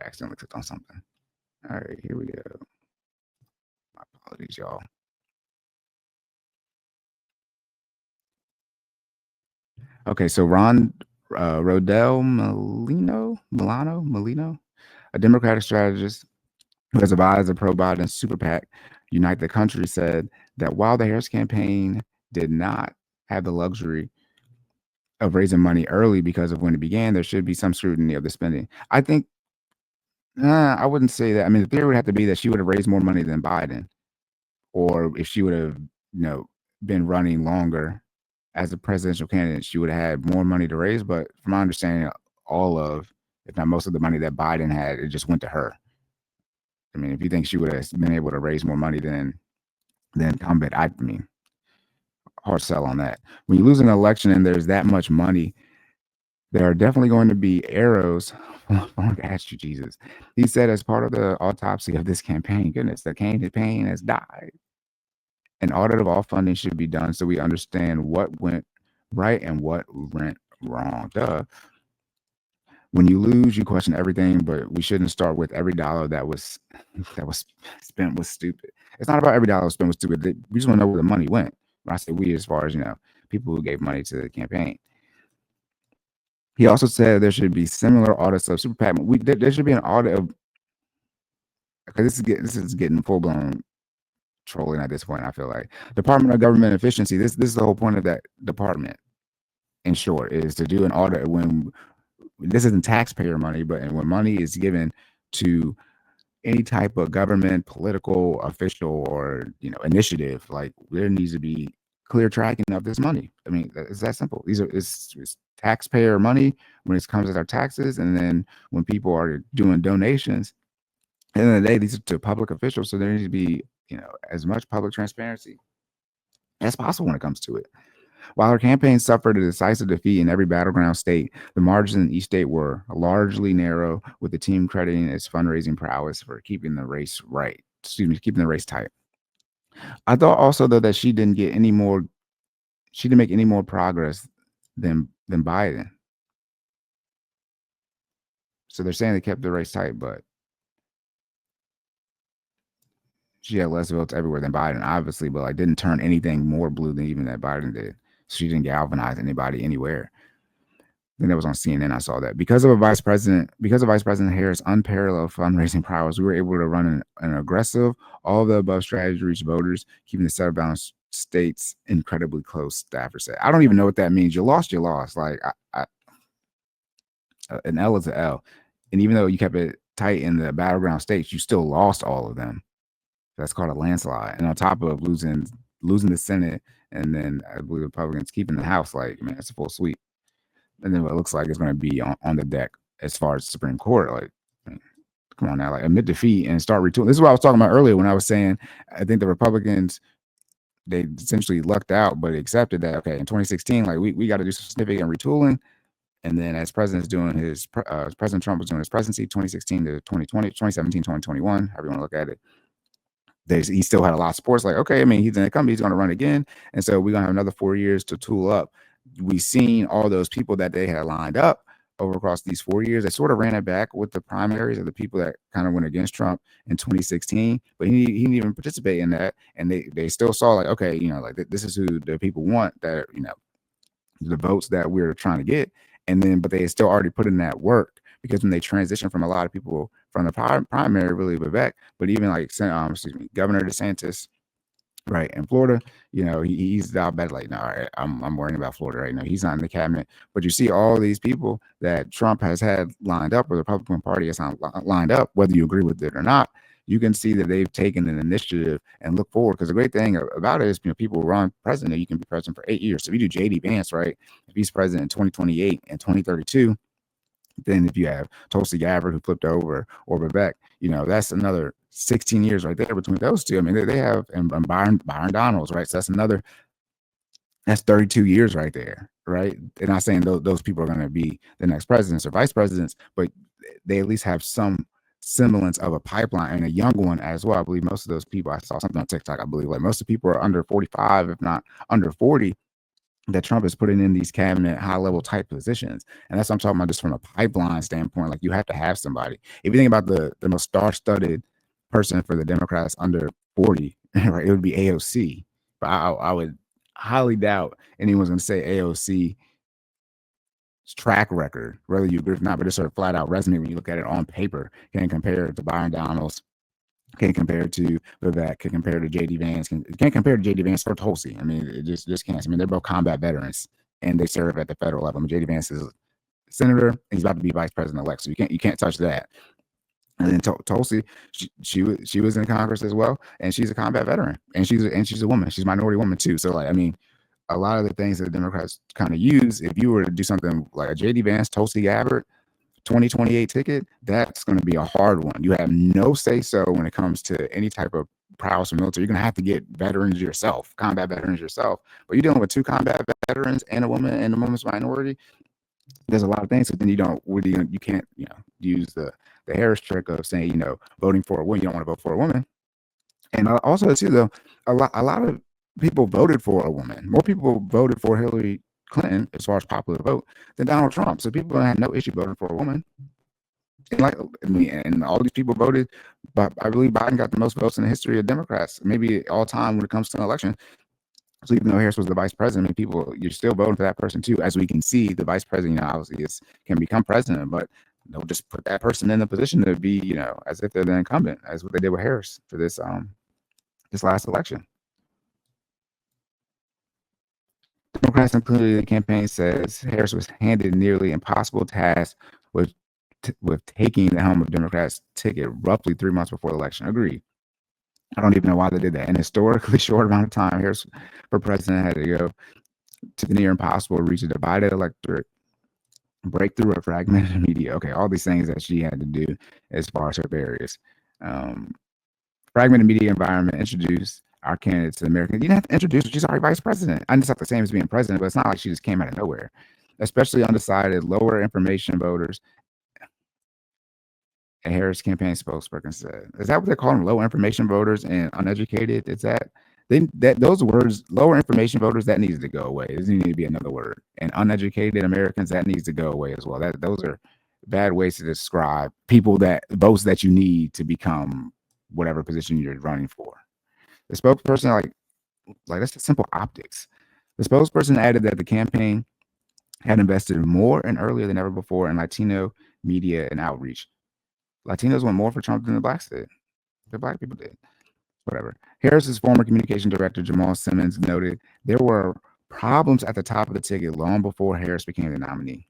accidentally clicked on something. All right, here we go. My apologies, y'all. Okay, so Ron Rodell Molino, a Democratic strategist who has advised the pro-Biden super PAC Unite the Country, said that while the Harris campaign did not have the luxury of raising money early because of when it began, there should be some scrutiny of the spending. I think I wouldn't say that. I mean, the theory would have to be that she would have raised more money than Biden, or if she would have, been running longer as a presidential candidate, she would have had more money to raise. But from my understanding, all of, if not most of the money that Biden had, it just went to her. I mean, if you think she would have been able to raise more money than incumbent, I mean, hard sell on that. When you lose an election and there's that much money, there are definitely going to be arrows. Ask you, Jesus. He said, as part of the autopsy of this campaign, goodness, the campaign has died. An audit of all funding should be done so we understand what went right and what went wrong. Duh. When you lose, you question everything, but we shouldn't start with every dollar that was spent was stupid. It's not about every dollar spent was stupid. We just want to know where the money went. When I say we, as far as people who gave money to the campaign. He also said there should be similar audits of super PAC. There should be an audit of, because this is getting full blown trolling at this point. I feel like Department of Government Efficiency. This is the whole point of that department. In short, is to do an audit when this isn't taxpayer money, but when money is given to any type of government, political, official, or initiative, like there needs to be clear tracking of this money. I mean, it's that simple. It's taxpayer money when it comes to our taxes, and then when people are doing donations, at the end of the day, these are to public officials, so there needs to be as much public transparency as possible when it comes to it. While her campaign suffered a decisive defeat in every battleground state, the margins in each state were largely narrow, with the team crediting its fundraising prowess for keeping the race keeping the race tight. I thought also though that she didn't make any more progress than Biden. So they're saying they kept the race tight, but she had less votes everywhere than Biden, obviously, but didn't turn anything more blue than even that Biden did. So she didn't galvanize anybody anywhere. Then that was on CNN. I saw that because of Vice President Harris' unparalleled fundraising prowess, we were able to run an aggressive, all of the above strategy to reach voters, keeping the set of balanced states incredibly close. Stafford said, "I don't even know what that means. You lost. Like an L is an L, and even though you kept it tight in the battleground states, you still lost all of them. That's called a landslide. And on top of losing the Senate, and then I believe Republicans keeping the House, man, it's a full sweep. And then what it looks like is going to be on the deck as far as the Supreme Court. Come on now, admit defeat and start retooling. This is what I was talking about earlier when I was saying I think the Republicans, they essentially lucked out, but accepted that, okay, in 2016, we got to do some significant retooling. And then as President Trump was doing his presidency, 2016 to 2020, 2017, 2021, however you want to look at it, he still had a lot of support. It's like, okay, I mean, he's in the company, he's going to run again. And so we're going to have another 4 years to tool up. We've seen all those people that they had lined up over across these 4 years. They sort of ran it back with the primaries of the people that kind of went against Trump in 2016, but he didn't even participate in that. And they still saw okay, this is who the people want, that, the votes that we're trying to get. And then, but they still already put in that work, because when they transitioned from a lot of people from the primary, really Vivek, but even Governor DeSantis, right, in Florida, he's out bad. No, I'm worrying about Florida right now. He's not in the cabinet. But you see all these people that Trump has had lined up, or the Republican Party has lined up, whether you agree with it or not, you can see that they've taken an initiative and look forward. Because the great thing about it is, people run president. You can be president for 8 years. So if you do JD Vance, right, if he's president in 2028 and 2032, then if you have Tulsi Gabbard, who flipped over, or Vivek, that's another 16 years right there between those two. I mean, they have, and Byron Donalds, right? So that's 32 years right there, right? They're not saying those people are going to be the next presidents or vice presidents, but they at least have some semblance of a pipeline, and a young one as well. I believe most of those people, I saw something on TikTok, I believe most of the people are under 45, if not under 40. that Trump is putting in these cabinet high-level type positions. And that's what I'm talking about, just from a pipeline standpoint. Like, you have to have somebody. If you think about the most star-studded person for the Democrats under 40, right, it would be AOC. But I would highly doubt anyone's going to say AOC's track record, whether you agree or not, but it's sort of flat out resume when you look at it on paper, can't compare it to Byron Donalds, can't compare it to Vivek, can't compare it to JD Vance, can't compare to JD Vance or Tulsi. I mean, it just can't. I mean, they're both combat veterans and they serve at the federal level. I mean, JD Vance is a senator, and he's about to be vice president elect, so you can't touch that. And then Tulsi, she was in Congress as well, and she's a combat veteran, and she's a woman. She's a minority woman too. So, like, I mean, a lot of the things that the Democrats kind of use, if you were to do something like a JD Vance, Tulsi Gabbard 2028 ticket, that's going to be a hard one. You have no say so when it comes to any type of prowess or military. You're going to have to get veterans yourself, combat veterans yourself. But you're dealing with two combat veterans and a woman and a woman's minority. There's a lot of things, but then you can't, use the Harris trick of saying, voting for a woman. You don't want to vote for a woman. And also too, though, a lot of people voted for a woman. More people voted for Hillary Clinton as far as popular vote than Donald Trump. So people have no issue voting for a woman. And all these people voted, but I believe Biden got the most votes in the history of Democrats, maybe all time when it comes to an election. So even though Harris was the vice president, I mean, you're still voting for that person too. As we can see, the vice president, obviously can become president, but they'll just put that person in the position to be, as if they're the incumbent, as what they did with Harris for this last election. Democrats, including the campaign, says Harris was handed nearly impossible task with taking the helm of Democrats' ticket roughly 3 months before the election. Agreed. I don't even know why they did that. In a historically short amount of time, Harris for president had to go to the near impossible to reach a divided electorate, break through a fragmented media. Okay, all these things that she had to do as far as her barriers. Fragmented media environment, introduce our candidates to the American. You didn't have to introduce her. She's already vice president. I know it's not the same as being president, but it's not like she just came out of nowhere. Especially undecided, lower information voters. A Harris campaign spokesperson said, "Is that what they call them? Low information voters and uneducated? Is that those words? Lower information voters, that needs to go away. There doesn't need to be another word. And uneducated Americans, that needs to go away as well. Those are bad ways to describe people votes that you need to become whatever position you're running for." The spokesperson, like that's just simple optics. The spokesperson added that the campaign had invested more and earlier than ever before in Latino media and outreach. Latinos went more for Trump than the blacks did. The black people did. Whatever. Harris's former communication director, Jamal Simmons, noted there were problems at the top of the ticket long before Harris became the nominee.